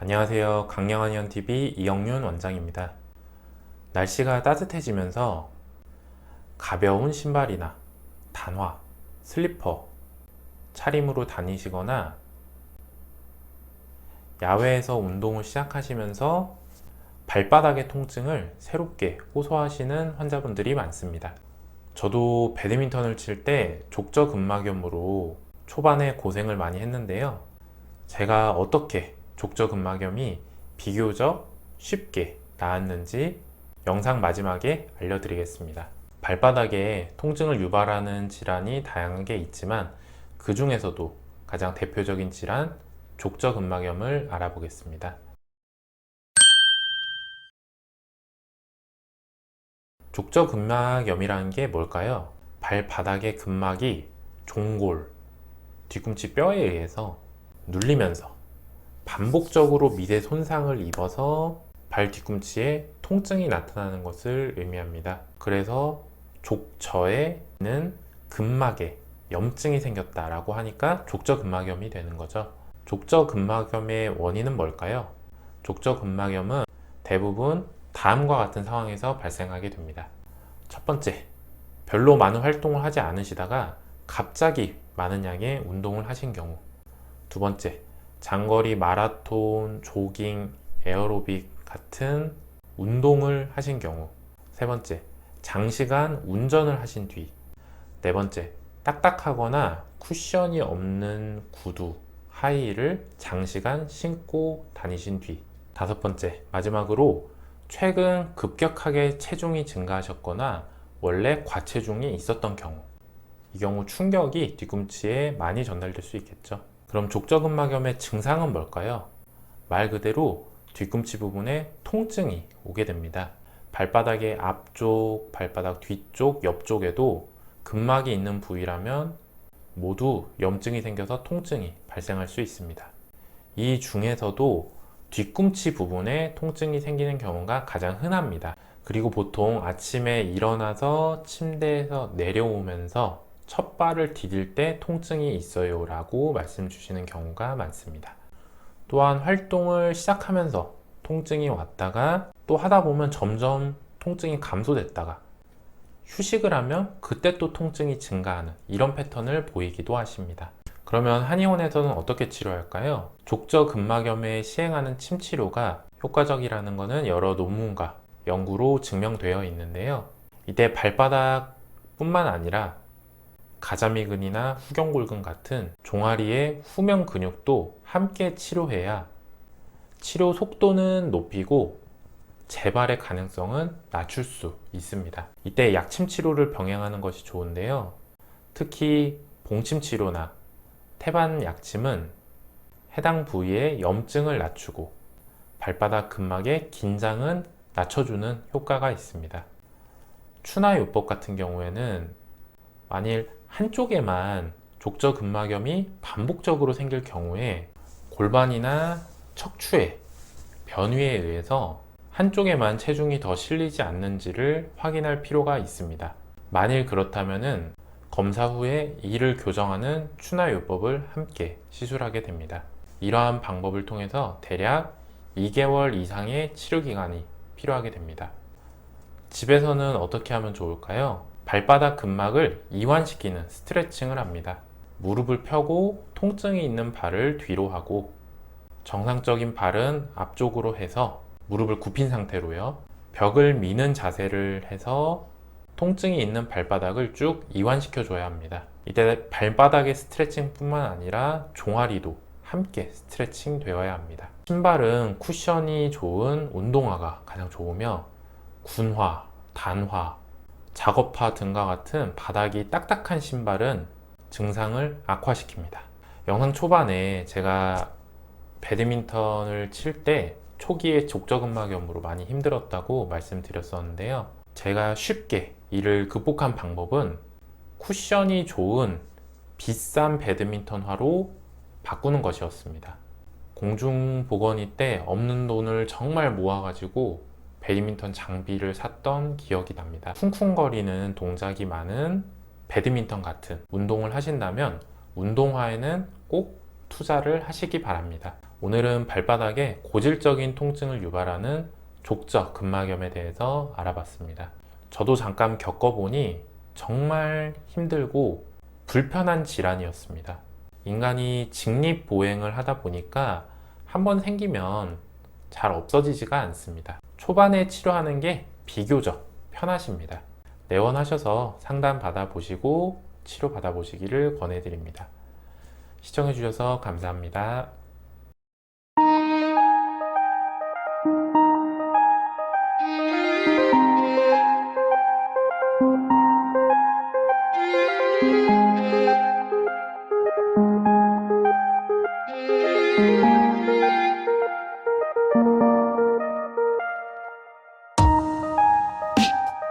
안녕하세요. 강령한의원TV 이영윤 원장입니다. 날씨가 따뜻해지면서 가벼운 신발이나 단화, 슬리퍼, 차림으로 다니시거나 야외에서 운동을 시작하시면서 발바닥의 통증을 새롭게 호소하시는 환자분들이 많습니다. 저도 배드민턴을 칠 때 족저근막염으로 초반에 고생을 많이 했는데요. 제가 어떻게 족저근막염이 비교적 쉽게 나았는지 영상 마지막에 알려드리겠습니다. 발바닥에 통증을 유발하는 질환이 다양하게 있지만 그 중에서도 가장 대표적인 질환 족저근막염을 알아보겠습니다. 족저근막염이라는 게 뭘까요? 발바닥의 근막이 종골, 뒤꿈치 뼈에 의해서 눌리면서 반복적으로 미세 손상을 입어서 발 뒤꿈치에 통증이 나타나는 것을 의미합니다. 그래서 족저에는 근막에 염증이 생겼다라고 하니까 족저근막염이 되는 거죠. 족저근막염의 원인은 뭘까요? 족저근막염은 대부분 다음과 같은 상황에서 발생하게 됩니다. 첫 번째, 별로 많은 활동을 하지 않으시다가 갑자기 많은 양의 운동을 하신 경우. 두 번째, 장거리 마라톤, 조깅, 에어로빅 같은 운동을 하신 경우. 세 번째, 장시간 운전을 하신 뒤. 네 번째, 딱딱하거나 쿠션이 없는 구두, 하이힐을 장시간 신고 다니신 뒤. 다섯 번째, 마지막으로 최근 급격하게 체중이 증가하셨거나 원래 과체중이 있었던 경우. 이 경우 충격이 뒤꿈치에 많이 전달될 수 있겠죠. 그럼 족저근막염의 증상은 뭘까요? 말 그대로 뒤꿈치 부분에 통증이 오게 됩니다. 발바닥의 앞쪽, 발바닥 뒤쪽, 옆쪽에도 근막이 있는 부위라면 모두 염증이 생겨서 통증이 발생할 수 있습니다. 이 중에서도 뒤꿈치 부분에 통증이 생기는 경우가 가장 흔합니다. 그리고 보통 아침에 일어나서 침대에서 내려오면서 첫 발을 디딜 때 통증이 있어요 라고 말씀 주시는 경우가 많습니다. 또한 활동을 시작하면서 통증이 왔다가 또 하다 보면 점점 통증이 감소됐다가 휴식을 하면 그때 또 통증이 증가하는 이런 패턴을 보이기도 하십니다. 그러면 한의원에서는 어떻게 치료할까요? 족저근막염에 시행하는 침 치료가 효과적이라는 것은 여러 논문과 연구로 증명되어 있는데요. 이때 발바닥 뿐만 아니라 가자미근이나 후경골근 같은 종아리의 후면 근육도 함께 치료해야 치료 속도는 높이고 재발의 가능성은 낮출 수 있습니다. 이때 약침 치료를 병행하는 것이 좋은데요. 특히 봉침 치료나 태반 약침은 해당 부위의 염증을 낮추고 발바닥 근막의 긴장은 낮춰주는 효과가 있습니다. 추나요법 같은 경우에는 만일 한쪽에만 족저근막염이 반복적으로 생길 경우에 골반이나 척추의 변위에 의해서 한쪽에만 체중이 더 실리지 않는지를 확인할 필요가 있습니다. 만일 그렇다면 검사 후에 이를 교정하는 추나요법을 함께 시술하게 됩니다. 이러한 방법을 통해서 대략 2개월 이상의 치료 기간이 필요하게 됩니다. 집에서는 어떻게 하면 좋을까요? 발바닥 근막을 이완시키는 스트레칭을 합니다. 무릎을 펴고 통증이 있는 발을 뒤로 하고 정상적인 발은 앞쪽으로 해서 무릎을 굽힌 상태로요. 벽을 미는 자세를 해서 통증이 있는 발바닥을 쭉 이완시켜 줘야 합니다. 이때 발바닥의 스트레칭 뿐만 아니라 종아리도 함께 스트레칭 되어야 합니다. 신발은 쿠션이 좋은 운동화가 가장 좋으며 군화, 단화, 작업화 등과 같은 바닥이 딱딱한 신발은 증상을 악화시킵니다. 영상 초반에 제가 배드민턴을 칠 때 초기에 족저근막염으로 많이 힘들었다고 말씀드렸었는데요. 제가 쉽게 이를 극복한 방법은 쿠션이 좋은 비싼 배드민턴화로 바꾸는 것이었습니다. 공중보건위 때 없는 돈을 정말 모아가지고 배드민턴 장비를 샀던 기억이 납니다. 쿵쿵거리는 동작이 많은 배드민턴 같은 운동을 하신다면 운동화에는 꼭 투자를 하시기 바랍니다. 오늘은 발바닥에 고질적인 통증을 유발하는 족저 근막염에 대해서 알아봤습니다. 저도 잠깐 겪어보니 정말 힘들고 불편한 질환이었습니다. 인간이 직립보행을 하다 보니까 한번 생기면 잘 없어지지가 않습니다. 초반에 치료하는 게 비교적 편하십니다. 내원하셔서 상담 받아보시고 치료 받아보시기를 권해드립니다. 시청해주셔서 감사합니다. Thank you.